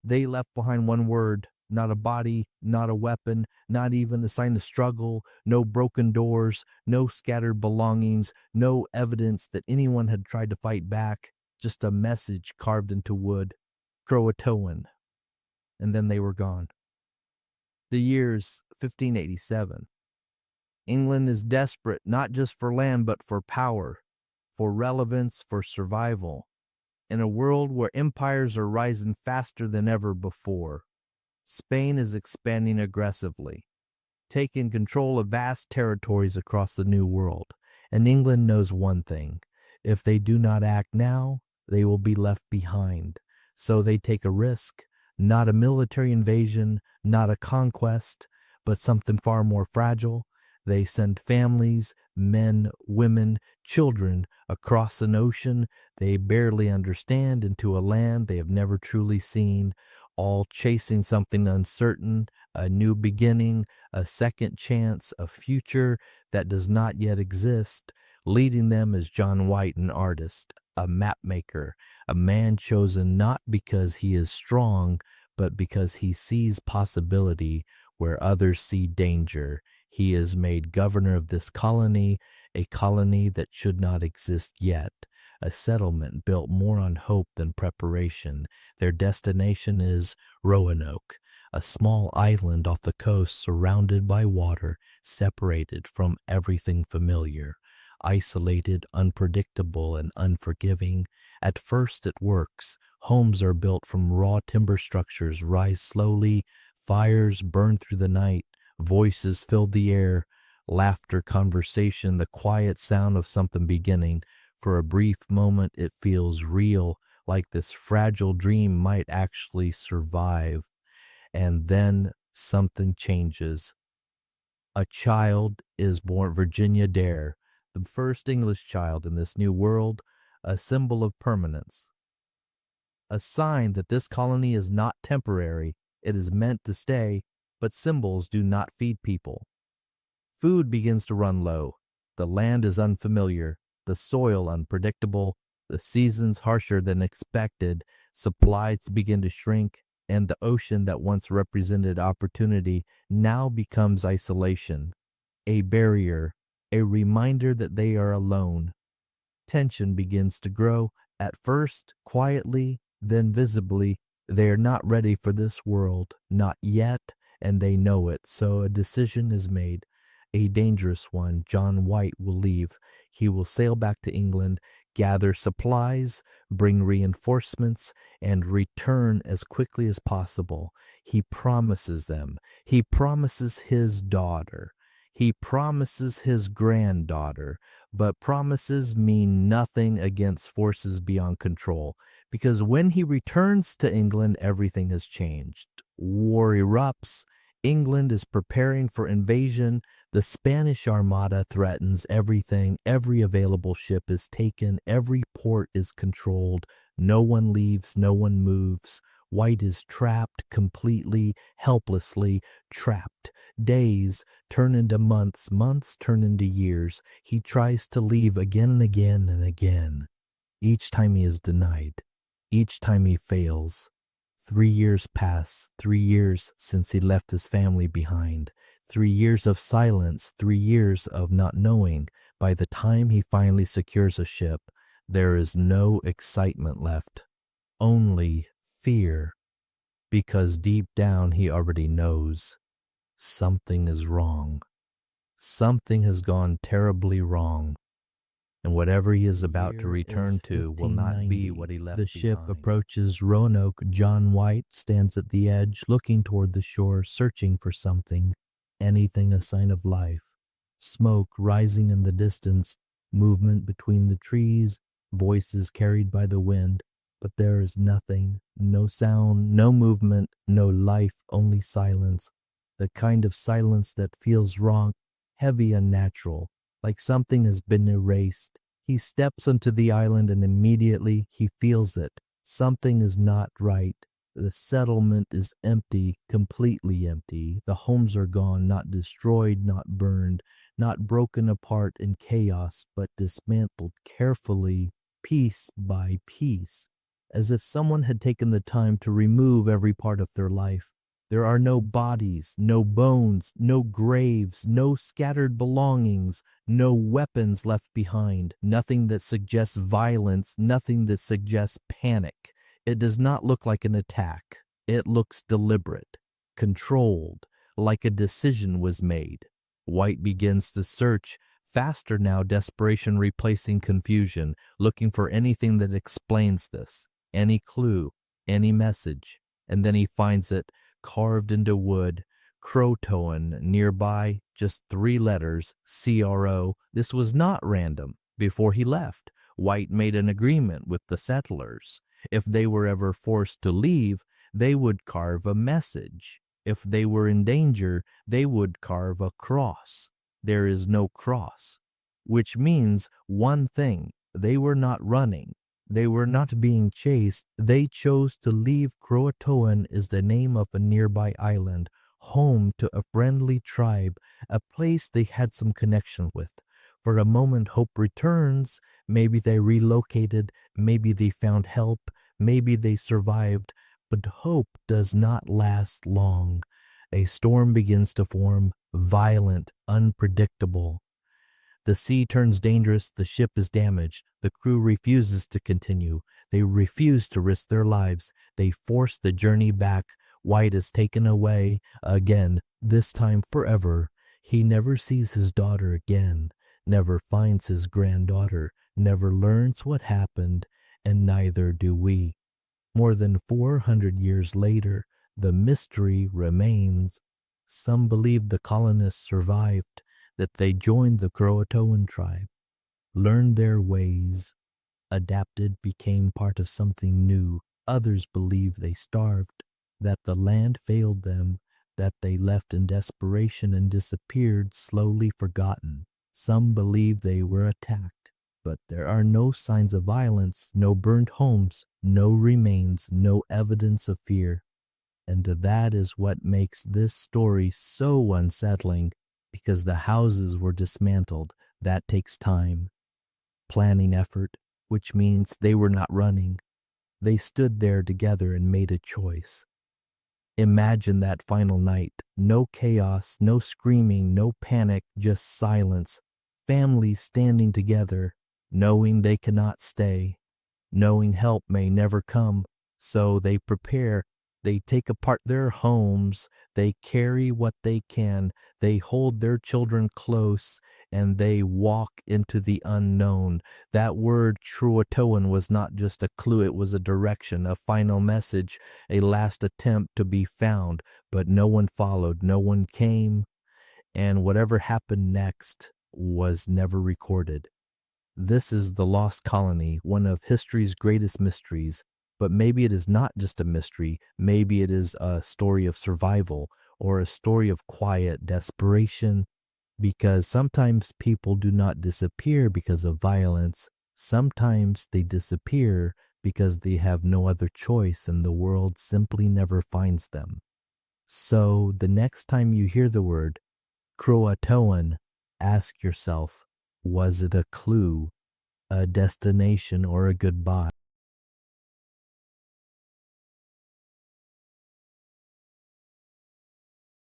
They left behind one word, not a body, not a weapon, not even a sign of struggle, no broken doors, no scattered belongings, no evidence that anyone had tried to fight back, just a message carved into wood, CROATOAN, and then they were gone. The year's 1587. England is desperate not just for land but for power, for relevance, for survival. In a world where empires are rising faster than ever before, Spain is expanding aggressively, taking control of vast territories across the New World. And England knows one thing: if they do not act now, they will be left behind. So they take a risk, not a military invasion, not a conquest, but something far more fragile. They send families, men, women, children across an ocean they barely understand into a land they have never truly seen, all chasing something uncertain, a new beginning, a second chance, a future that does not yet exist. Leading them is John White, an artist, a map maker, a man chosen not because he is strong, but because he sees possibility where others see danger. He is made governor of this colony, a colony that should not exist yet, a settlement built more on hope than preparation. Their destination is Roanoke, a small island off the coast surrounded by water, separated from everything familiar, isolated, unpredictable, and unforgiving. At first it works. Homes are built from raw timber structures, rise slowly, fires burn through the night, voices fill the air, laughter, conversation, the quiet sound of something beginning. For a brief moment it feels real, like this fragile dream might actually survive. And then something changes. A child is born, Virginia Dare, the first English child in this new world, a symbol of permanence, a sign that this colony is not temporary, it is meant to stay, but symbols do not feed people. Food begins to run low. The land is unfamiliar, the soil unpredictable, the seasons harsher than expected, supplies begin to shrink, and the ocean that once represented opportunity now becomes isolation, a barrier, a reminder that they are alone. Tension begins to grow, at first quietly, then visibly. They are not ready for this world, not yet, and they know it, so a decision is made. A dangerous one. John White will leave. He will sail back to England, gather supplies, bring reinforcements, and return as quickly as possible. He promises them. He promises his daughter. He promises his granddaughter. But promises mean nothing against forces beyond control, because when he returns to England, everything has changed. War erupts. England is preparing for invasion. The Spanish Armada threatens everything. Every available ship is taken. Every port is controlled. No one leaves. No one moves. White is trapped, completely, helplessly trapped. Days turn into months. Months turn into years. He tries to leave again and again and again. Each time he is denied. Each time he fails. 3 years pass, 3 years since he left his family behind, 3 years of silence, 3 years of not knowing. By the time he finally secures a ship, there is no excitement left, only fear, because deep down he already knows something is wrong. Something has gone terribly wrong. And whatever he is about to return to will not be what he left behind. The ship approaches Roanoke. John White stands at the edge, looking toward the shore, searching for something, anything a sign of life. Smoke rising in the distance, movement between the trees, voices carried by the wind, but there is nothing, no sound, no movement, no life, only silence, the kind of silence that feels wrong, heavy, unnatural, like something has been erased. He steps onto the island and immediately he feels it. Something is not right. The settlement is empty, completely empty. The homes are gone, not destroyed, not burned, not broken apart in chaos, but dismantled carefully, piece by piece. as if someone had taken the time to remove every part of their life. There are no bodies, no bones, no graves, no scattered belongings, no weapons left behind, nothing that suggests violence, nothing that suggests panic. It does not look like an attack. It looks deliberate, controlled, like a decision was made. White begins to search, faster now, desperation replacing confusion, looking for anything that explains this, any clue, any message. And then he finds it carved into wood, CROATOAN, nearby, just 3 letters, CRO. This was not random. Before he left, White made an agreement with the settlers. If they were ever forced to leave, they would carve a message. If they were in danger, they would carve a cross. There is no cross, which means one thing: they were not running. They were not being chased. They chose to leave. CROATOAN is the name of a nearby island, home to a friendly tribe, a place they had some connection with. For a moment, hope returns. Maybe they relocated. Maybe they found help. Maybe they survived. But hope does not last long. A storm begins to form, violent, unpredictable. The sea turns dangerous, the ship is damaged, the crew refuses to continue. They refuse to risk their lives. They force the journey back. White is taken away again, this time forever. He never sees his daughter again, never finds his granddaughter, never learns what happened, and neither do we. More than 400 years later, the mystery remains. Some believe the colonists survived, that they joined the CROATOAN tribe, learned their ways, adapted, became part of something new. Others believe they starved, that the land failed them, that they left in desperation and disappeared, slowly forgotten. Some believe they were attacked, but there are no signs of violence, no burnt homes, no remains, no evidence of fear. And that is what makes this story so unsettling, because the houses were dismantled. That takes time, planning effort, which means they were not running. They stood there together and made a choice. Imagine that final night. No chaos, no screaming, no panic, just silence. Families standing together, knowing they cannot stay, knowing help may never come. So they prepare. They take apart their homes, they carry what they can, they hold their children close, and they walk into the unknown. That word CROATOAN was not just a clue, it was a direction, a final message, a last attempt to be found. But no one followed, no one came, and whatever happened next was never recorded. This is the Lost Colony, one of history's greatest mysteries. But maybe it is not just a mystery. Maybe it is a story of survival or a story of quiet desperation, because sometimes people do not disappear because of violence. Sometimes they disappear because they have no other choice and the world simply never finds them. So the next time you hear the word CROATOAN, ask yourself, was it a clue, a destination, or a goodbye?